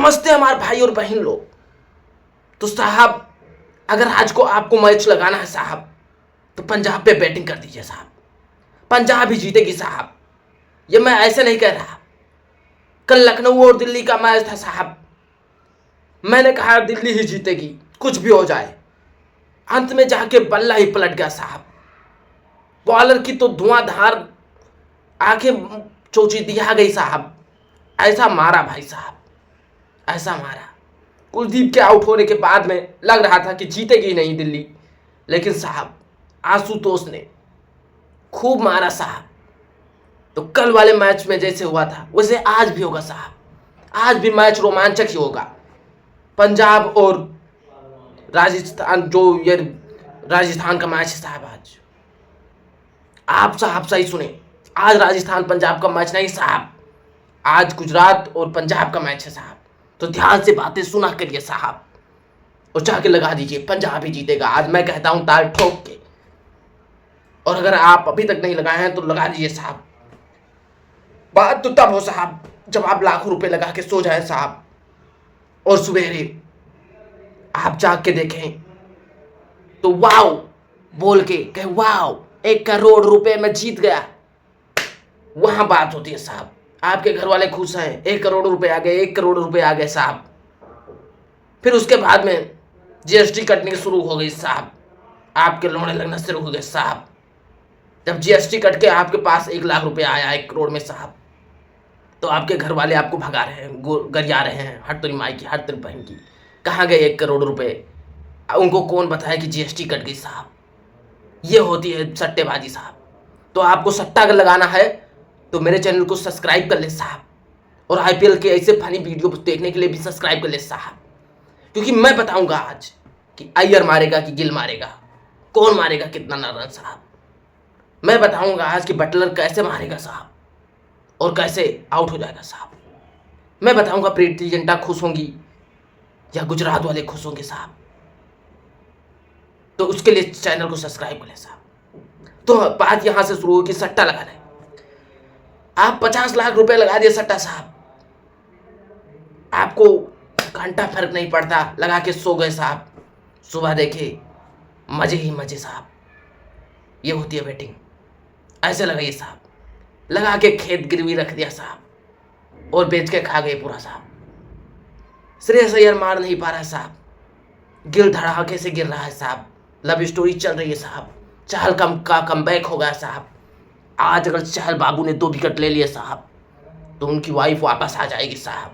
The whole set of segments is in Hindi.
समझते हैं हमारे भाई और बहन लोग। तो साहब अगर आज को आपको मैच लगाना है साहब, तो पंजाब पे बैटिंग कर दीजिए साहब, पंजाब ही जीतेगी साहब। ये मैं ऐसे नहीं कह रहा। कल लखनऊ और दिल्ली का मैच था साहब, मैंने कहा दिल्ली ही जीतेगी कुछ भी हो जाए। अंत में जाके बल्ला ही पलट गया साहब। बॉलर की तो धुआंधार आंखें चौचिदिया गई साहब। ऐसा मारा भाई साहब, ऐसा मारा। कुलदीप के आउट होने के बाद में लग रहा था कि जीतेगी नहीं दिल्ली, लेकिन साहब आशुतोष ने खूब मारा साहब। तो कल वाले मैच में जैसे हुआ था वैसे आज भी होगा साहब। आज भी मैच रोमांचक ही होगा। पंजाब और राजस्थान, जो ये राजस्थान का मैच है साहब आज। आप साहब सही सुने, आज राजस्थान पंजाब का मैच नहीं साहब, आज गुजरात और पंजाब का मैच है साहब। तो ध्यान से बातें सुना करिए साहब और जाके लगा दीजिए, पंजाब ही जीतेगा आज। मैं कहता हूं ताल ठोक के। और अगर आप अभी तक नहीं लगाए हैं तो लगा दीजिए साहब। बात तो तब हो साहब जब आप लाखों रुपए लगा के सो जाए साहब, और सवेरे आप जाग के देखें तो वाओ बोल के कहे वाओ 1 करोड़ रुपए में जीत गया। वहां बात होती है साहब। आपके घर वाले खुश हैं, 1 करोड़ रुपए आ गए, 1 करोड़ रुपए आ गए साहब। फिर उसके बाद में जीएसटी कटनी शुरू हो गई साहब, आपके लोड़े लगना शुरू हो गए साहब। जब जीएसटी कट के आपके पास 1 लाख रुपए आया 1 करोड़ में साहब, तो आपके घर वाले आपको भगा रहे हैं, गरिया रहे हैं, हट तेरी माई की, हट तेरी बहन की, कहाँ गए 1 करोड़ रुपए। उनको कौन बताया कि जीएसटी कट गई साहब। ये होती है सट्टेबाजी साहब। तो आपको सट्टा अगर लगाना है तो मेरे चैनल को सब्सक्राइब कर ले साहब, और आईपीएल के ऐसे फनी वीडियो देखने के लिए भी सब्सक्राइब कर ले साहब। क्योंकि मैं बताऊंगा आज कि अय्यर मारेगा कि गिल मारेगा, कौन मारेगा कितना रन साहब। मैं बताऊंगा आज कि बटलर कैसे मारेगा साहब और कैसे आउट हो जाएगा साहब। मैं बताऊंगा प्रीति जिंटा खुश होंगी या गुजरात वाले खुश होंगे साहब। तो उसके लिए चैनल को सब्सक्राइब कर ले साहब। तो बात यहां से शुरू हुई कि सट्टा लगा रहे, आप 50 लाख रुपए लगा दिए सट्टा साहब, आपको घंटा फर्क नहीं पड़ता, लगा के सो गए साहब। सुबह देखे मजे ही मजे साहब। ये होती है बैटिंग। ऐसे लगाइए साहब, लगा के खेत गिरवी रख दिया साहब और बेच के खा गए पूरा साहब। श्रेयस अय्यर मार नहीं पा रहा है साहब, गिल धड़ाके से गिर रहा है साहब, लव स्टोरी चल रही है साहब, चहल का कमबैक हो गया साहब। आज अगर चहल बाबू ने 2 विकेट ले लिए साहब तो उनकी वाइफ वापस आ जाएगी साहब।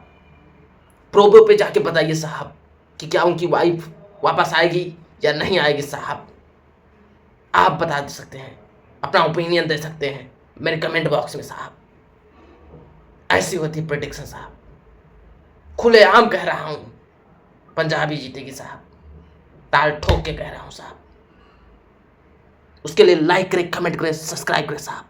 प्रोबो पे जाके बताइए साहब कि क्या उनकी वाइफ वापस आएगी या नहीं आएगी साहब। आप बता सकते हैं, अपना ओपिनियन दे सकते हैं मेरे कमेंट बॉक्स में साहब। ऐसी होती है प्रेडिक्शन साहब। खुलेआम कह रहा हूं पंजाबी जीतेगी साहब, ताल ठोक के कह रहा हूं साहब। उसके लिए लाइक करें, कमेंट करें, सब्सक्राइब करें साहब।